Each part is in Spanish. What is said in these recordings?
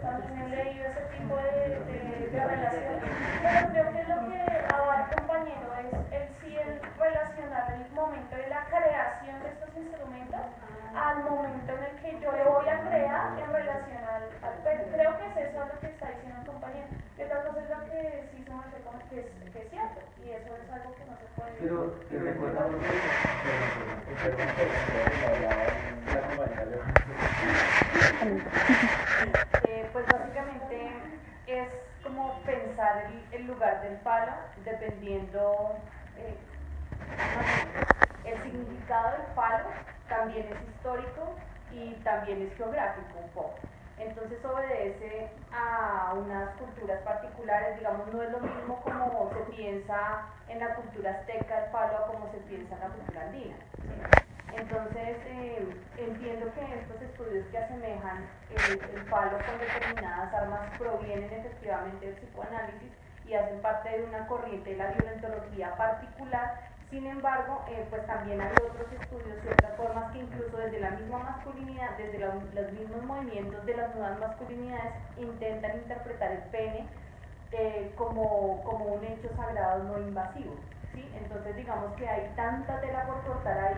también he leído ese tipo de relaciones, pero creo que lo que abarca el compañero es el sí el relacionar el momento de la creación de estos instrumentos al momento en el que yo le voy a crear en relación al pelo. Creo que es eso lo que está diciendo el compañero. Y otra cosa es lo que sí se me hace como que es cierto, y eso es algo que no se puede decir. Pero te recuerda mucho pues básicamente es como pensar el lugar del palo dependiendo el significado del palo también es histórico y también es geográfico un poco. Entonces obedece a unas culturas particulares, digamos, no es lo mismo como se piensa en la cultura azteca el palo a como se piensa en la cultura andina, ¿sí? Entonces entiendo que estos estudios que asemejan el palo con determinadas armas provienen efectivamente del psicoanálisis y hacen parte de una corriente de la violentología particular. Sin embargo, pues también hay otros estudios y otras formas que incluso desde la misma masculinidad, desde los mismos movimientos de las nuevas masculinidades, intentan interpretar el pene como un hecho sagrado no invasivo, ¿sí? Entonces digamos que hay tanta tela por cortar ahí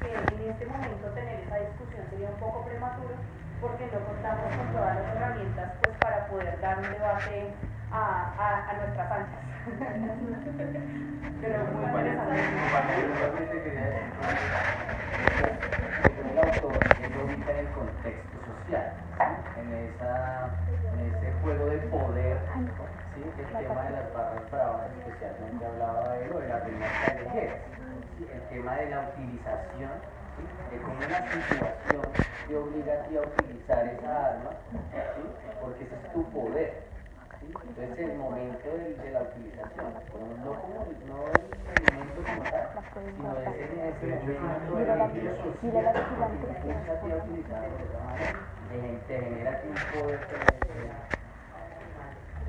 que en este momento tener esa discusión sería un poco prematuro porque no contamos con todas las herramientas pues para poder dar un debate a nuestras anchas. Pero muy interesante. El autor lo ubica en el contexto social, en ese juego de poder, ¿sí? El tema de las barras bravas especialmente hablaba de él, o de las riñas callejeras, ¿sí? El tema de la utilización, ¿sí? De como una situación te obliga a ti a utilizar esa arma, ¿sí? Porque ese es tu poder. Entonces el momento de la utilización, no el momento como tal, sino ese momento de la utilización social que te impulsa a ti a utilizar de otra manera, te genera aquí un poder,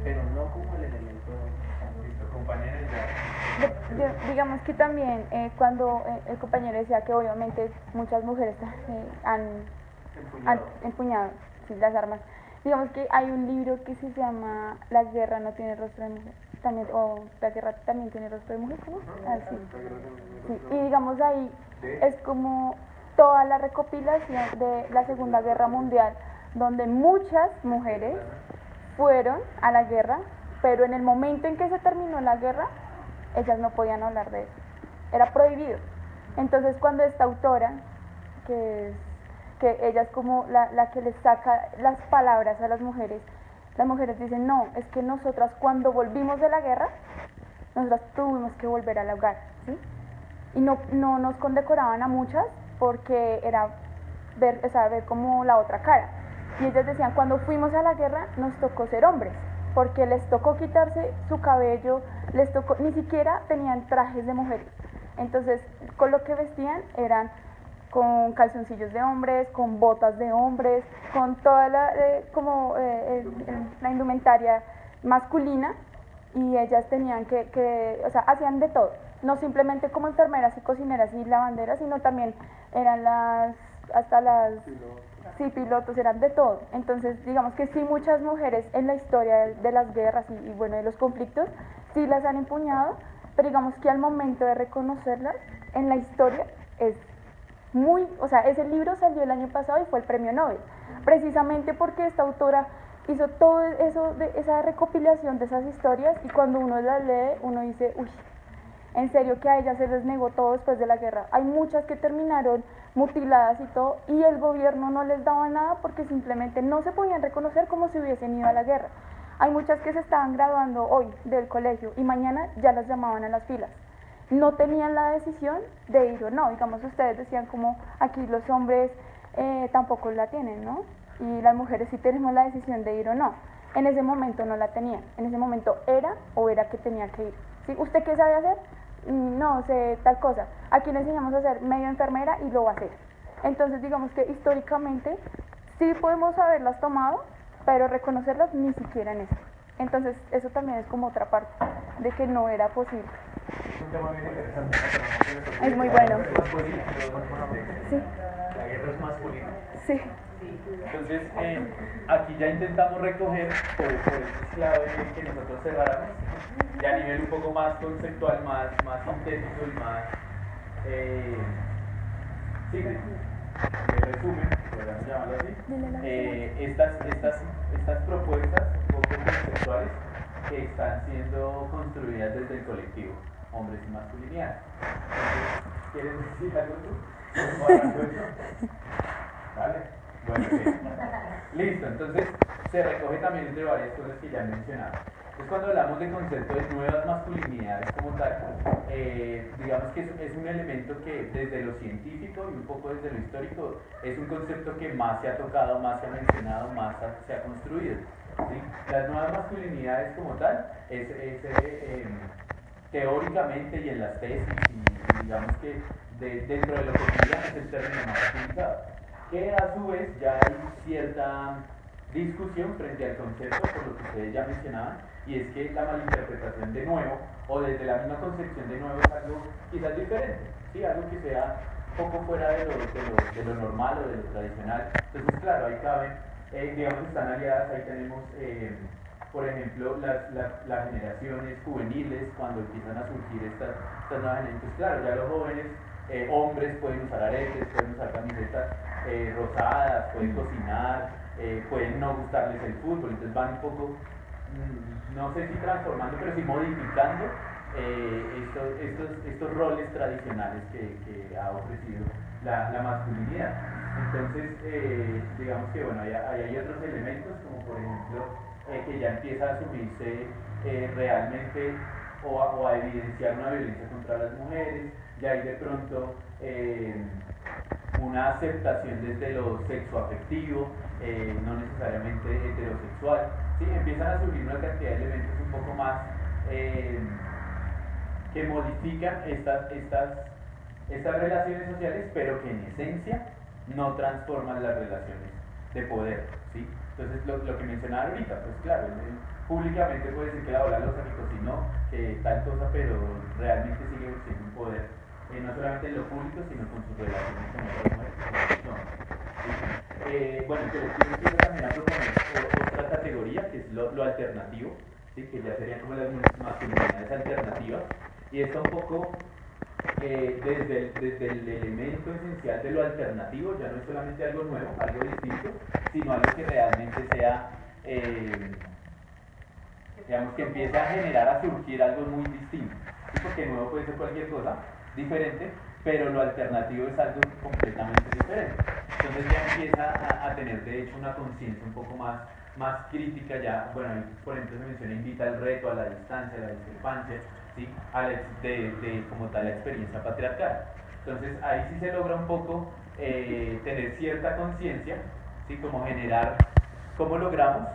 pero no como el elemento. Listo, compañera, ya. Digamos que también cuando el compañero decía que obviamente muchas mujeres han empuñado sí, las armas. Digamos que hay un libro que se llama La guerra no tiene rostro de mujer, también, o La guerra también tiene rostro de mujer, ¿cómo? Ah, sí. Sí. Y digamos ahí es como toda la recopilación de la Segunda Guerra Mundial, donde muchas mujeres fueron a la guerra, pero en el momento en que se terminó la guerra, ellas no podían hablar de eso, era prohibido. Entonces cuando esta autora, que ella es como la que les saca las palabras a las mujeres dicen, no, es que nosotras cuando volvimos de la guerra, nosotras tuvimos que volver al hogar, ¿sí? Y no nos condecoraban a muchas porque era ver como la otra cara. Y ellas decían, cuando fuimos a la guerra nos tocó ser hombres, porque les tocó quitarse su cabello, les tocó, ni siquiera tenían trajes de mujeres. Entonces, con lo que vestían eran con calzoncillos de hombres, con botas de hombres, con toda la indumentaria masculina, y ellas tenían o sea, hacían de todo, no simplemente como enfermeras y cocineras y lavanderas, sino también eran pilotos, eran de todo. Entonces, digamos que sí, muchas mujeres en la historia de las guerras y bueno, de los conflictos, sí las han empuñado, pero digamos que al momento de reconocerlas en la historia es o sea, ese libro salió el año pasado y fue el premio Nobel, precisamente porque esta autora hizo todo eso, esa recopilación de esas historias, y cuando uno las lee, uno dice, uy, en serio que a ellas se les negó todo después de la guerra. Hay muchas que terminaron mutiladas y todo, y el gobierno no les daba nada porque simplemente no se podían reconocer como si hubiesen ido a la guerra. Hay muchas que se estaban graduando hoy del colegio y mañana ya las llamaban a las filas. No tenían la decisión de ir o no. Digamos, ustedes decían como aquí los hombres tampoco la tienen, ¿no? Y las mujeres sí tenemos la decisión de ir o no. En ese momento no la tenían. En ese momento era que tenía que ir. ¿Sí? ¿Usted qué sabe hacer? No sé tal cosa. Aquí le enseñamos a ser medio enfermera y lo va a hacer. Entonces digamos que históricamente sí podemos haberlas tomado, pero reconocerlas ni siquiera en eso. Entonces eso también es como otra parte de que no era posible. Es un tema bien interesante. Es muy bueno. Sí. La guerra es masculina. Sí. Entonces, aquí ya intentamos recoger por esa clave que nosotros cerráramos, y a nivel un poco más conceptual, más sintético y más, sí, de resumen, podríamos llamarlo así, estas propuestas un poco conceptuales que están siendo construidas desde el colectivo, hombres y masculinidad. Entonces, ¿quieres decir algo tú? ¿O arranco yo? ¿Vale? Bueno, bien. Listo, entonces se recoge también entre varias cosas que ya he mencionado. Entonces, cuando hablamos de concepto de nuevas masculinidades como tal, digamos que es un elemento que desde lo científico y un poco desde lo histórico es un concepto que más se ha tocado, más se ha mencionado, más se ha construido. ¿Sí? Las nuevas masculinidades como tal teóricamente y en las tesis y digamos que dentro de lo cotidiano es el término más utilizado, que a su vez ya hay cierta discusión frente al concepto, por lo que ustedes ya mencionaban, y es que la malinterpretación de nuevo o desde la misma concepción de nuevo es algo quizás diferente, ¿sí? Algo que sea poco fuera de lo normal o de lo tradicional. Entonces claro, ahí caben, digamos, están aliadas, ahí tenemos por ejemplo, las generaciones juveniles, cuando empiezan a surgir estas nuevas generaciones, claro, ya los jóvenes hombres pueden usar aretes, pueden usar camisetas rosadas, pueden cocinar, pueden no gustarles el fútbol, entonces van un poco, no sé si transformando, pero sí modificando estos roles tradicionales que ha ofrecido la masculinidad. Entonces, digamos que bueno, hay otros elementos, como por ejemplo, que ya empieza a asumirse realmente o a evidenciar una violencia contra las mujeres, ya hay de pronto una aceptación desde lo sexoafectivo, no necesariamente heterosexual, ¿sí? Empiezan a surgir una cantidad de elementos un poco más que modifican estas relaciones sociales, pero que en esencia no transforman las relaciones de poder, ¿sí? Entonces, lo que mencionaba ahorita, pues claro, públicamente puede decir que la losa, que cocinó, que tal cosa, pero realmente sigue siendo un poder, no solamente en lo público, sino con sus relaciones con otras mujeres, con otros hombres. Bueno, el colectivo empieza también a proponer otra categoría, que es lo alternativo, ¿sí? Que ya serían como las masculinidades alternativas, y está un poco desde el elemento esencial de lo alternativo, ya no es solamente algo nuevo, algo distinto, sino algo que realmente sea, digamos, que empiece a generar, a surgir algo muy distinto, ¿sí? Porque nuevo puede ser cualquier cosa diferente, pero lo alternativo es algo completamente diferente. Entonces ya empieza a tener de hecho una conciencia un poco más crítica ya, bueno, por ejemplo se menciona, invita al reto, a la distancia, a la discrepancia, ¿sí? de como tal la experiencia patriarcal. Entonces ahí sí se logra un poco tener cierta conciencia, ¿sí? Como generar, ¿cómo logramos?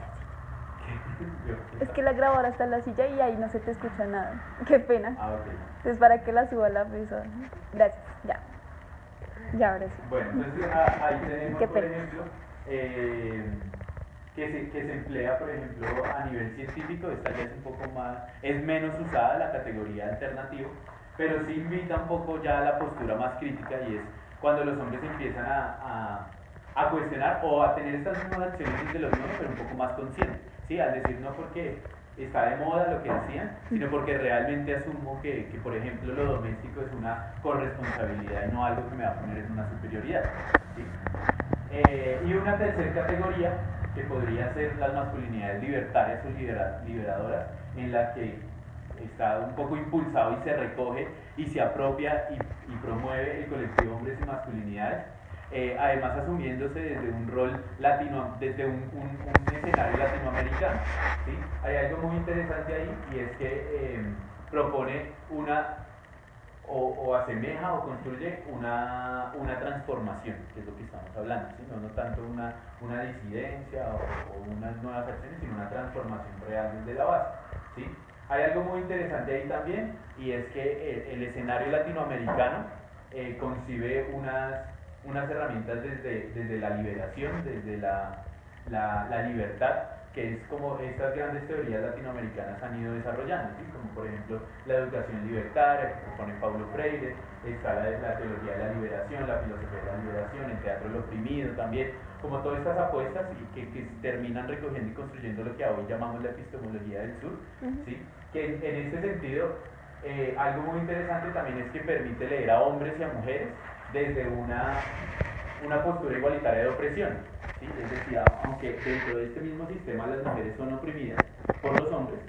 Es que la grabadora está en la silla y ahí no se te escucha nada. Qué pena. Ah, ok. Entonces para que la suba la persona. Gracias, ya. Ya, ahora sí. Bueno, entonces ahí tenemos, por ejemplo, que se emplea, por ejemplo, a nivel científico, esta ya es un poco más, es menos usada la categoría alternativo, pero sí invita un poco ya a la postura más crítica, y es cuando los hombres empiezan a cuestionar o a tener estas mismas acciones desde los mismos, pero un poco más conscientes, ¿sí? Al decir no porque está de moda lo que hacían, sino porque realmente asumo que por ejemplo, lo doméstico es una corresponsabilidad y no algo que me va a poner en una superioridad, ¿sí? Y una tercera categoría que podría ser las masculinidades libertarias o liberadoras, en la que está un poco impulsado y se recoge y se apropia y promueve el colectivo hombres y masculinidades, además asumiéndose desde un rol desde un escenario latinoamericano, ¿sí? Hay algo muy interesante ahí, y es que propone o asemeja o construye una transformación, que es lo que estamos hablando, ¿sí? No tanto una disidencia o unas nuevas acciones, sino una transformación real desde la base, ¿sí? Hay algo muy interesante ahí también, y es que el escenario latinoamericano concibe unas herramientas desde la liberación, desde la libertad, que es como estas grandes teorías latinoamericanas han ido desarrollando, ¿sí? Como por ejemplo la educación libertaria, que propone Paulo Freire, está la teología de la liberación, la filosofía de la liberación, el teatro del oprimido también, como todas estas apuestas y que terminan recogiendo y construyendo lo que hoy llamamos la epistemología del sur, ¿sí? Que en este sentido, algo muy interesante también es que permite leer a hombres y a mujeres desde una postura igualitaria de opresión, ¿sí? Es decir, aunque dentro de este mismo sistema las mujeres son oprimidas por los hombres,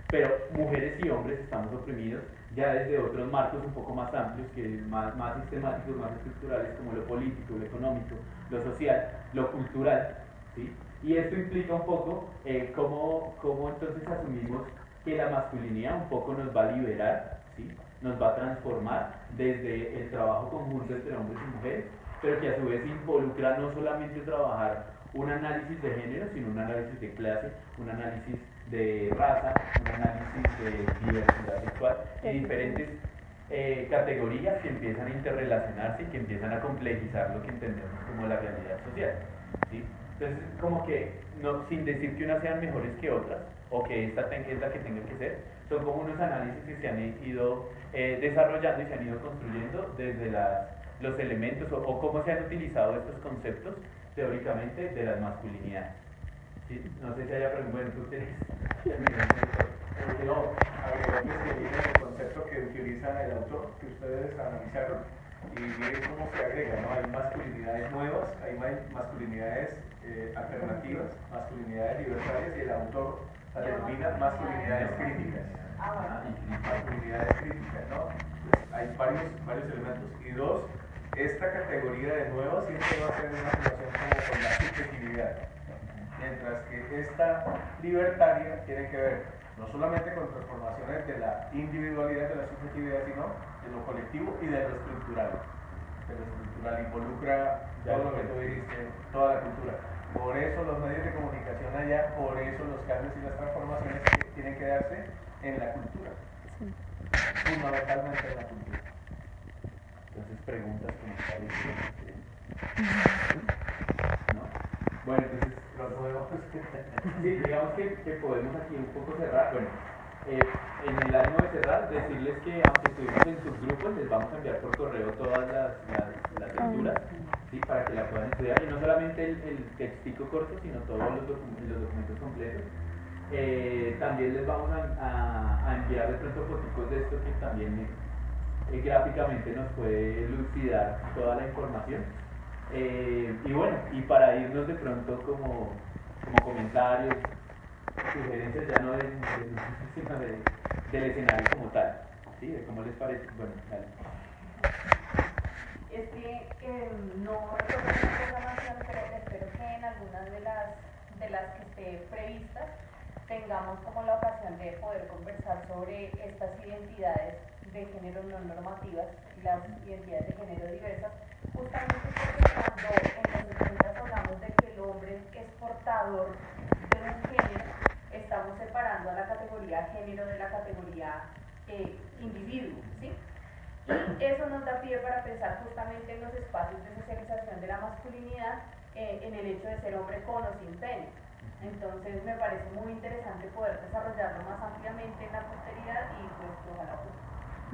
pero mujeres y hombres estamos oprimidos ya desde otros marcos un poco más amplios, más sistemáticos, más estructurales, como lo político, lo económico, lo social, lo cultural, ¿sí? Y esto implica un poco cómo entonces asumimos que la masculinidad un poco nos va a liberar, ¿sí? Nos va a transformar desde el trabajo conjunto entre hombres y mujeres, pero que a su vez involucra no solamente trabajar un análisis de género, sino un análisis de clase, un análisis de raza, un análisis de diversidad sexual y diferentes categorías que empiezan a interrelacionarse y que empiezan a complejizar lo que entendemos como la realidad social, ¿sí? Entonces, como que sin decir que unas sean mejores que otras o que esta es la que tenga que ser, son como unos análisis que se han ido desarrollando y se han ido construyendo desde los elementos o cómo se han utilizado estos conceptos teóricamente de las masculinidades. ¿Sí? No sé si haya preguntas. Bueno, tú tienes. No, agregarles que viene el concepto que utiliza el autor, que ustedes analizaron, y miren cómo se agrega, ¿no? Hay masculinidades nuevas, hay masculinidades alternativas, masculinidades libertarias, y el autor denomina masculinidades críticas. Masculinidades críticas, ¿no? Hay varios elementos. Y dos, esta categoría de nuevas siempre va a ser una relación como con la subjetividad. Mientras que esta libertaria tiene que ver no solamente con transformaciones de la individualidad, de la subjetividad, sino de lo colectivo y de lo estructural. De lo estructural involucra todo lo que tú dijiste, toda la cultura. Por eso los medios de comunicación allá, por eso los cambios y las transformaciones que tienen que darse en la cultura. Sí. Fundamentalmente en la cultura. Entonces, preguntas, comentarios. ¿No? Bueno, entonces, los nuevos. Sí, digamos que podemos aquí un poco cerrar. Bueno, en el ánimo de cerrar, decirles que aunque estuvimos en subgrupos, les vamos a enviar por correo todas las lecturas, ¿sí? Para que la puedan estudiar. Y no solamente el textico corto, sino todos los documentos completos. También les vamos a enviar de pronto fotos de esto que también gráficamente nos puede lucidar toda la información. Y bueno, y para irnos de pronto como comentarios, sugerencias ya no sino del escenario como tal, ¿sí? De cómo les parece. Bueno, dale. Es que no recuerdo la programación, pero espero que en algunas de las que esté previstas tengamos como la ocasión de poder conversar sobre estas identidades de género no normativas y las identidades de género diversas, justamente porque cuando en los 70 hablamos de que el hombre es portador de un género, estamos separando a la categoría género de la categoría individuo, ¿sí? Y eso nos da pie para pensar justamente en los espacios de socialización de la masculinidad, en el hecho de ser hombre con o sin pene. Entonces me parece muy interesante poder desarrollarlo más ampliamente en la posteridad y pues ojalá pues.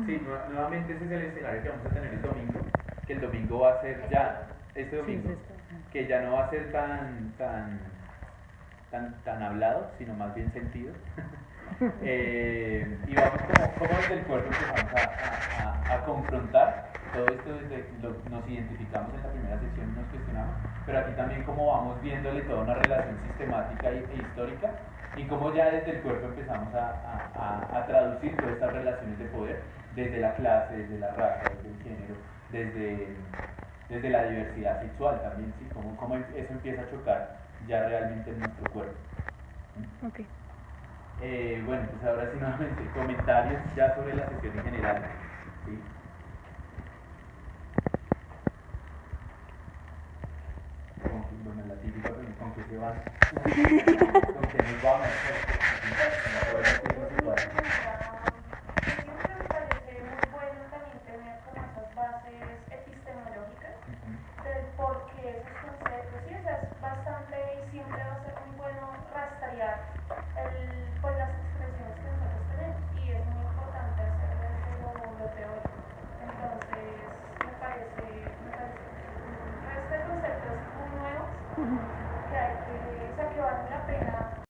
Sí, nuevamente ese es el escenario que vamos a tener el domingo, que el domingo va a ser ya, este domingo, que ya no va a ser tan hablado, sino más bien sentido. Y vamos como desde el cuerpo empezamos a confrontar todo esto, nos identificamos en la primera sesión y nos cuestionamos, pero aquí también como vamos viéndole toda una relación sistemática e histórica y cómo ya desde el cuerpo empezamos a traducir todas estas relaciones de poder desde la clase, desde la raza, desde el género, desde la diversidad sexual también, ¿sí? Cómo eso empieza a chocar ya realmente en nuestro cuerpo. Okay. Bueno, pues ahora sí nuevamente comentarios ya sobre la sesión en general, ¿sí? Bueno, la típica, ¿con qué se van? ¿Con qué nos vamos?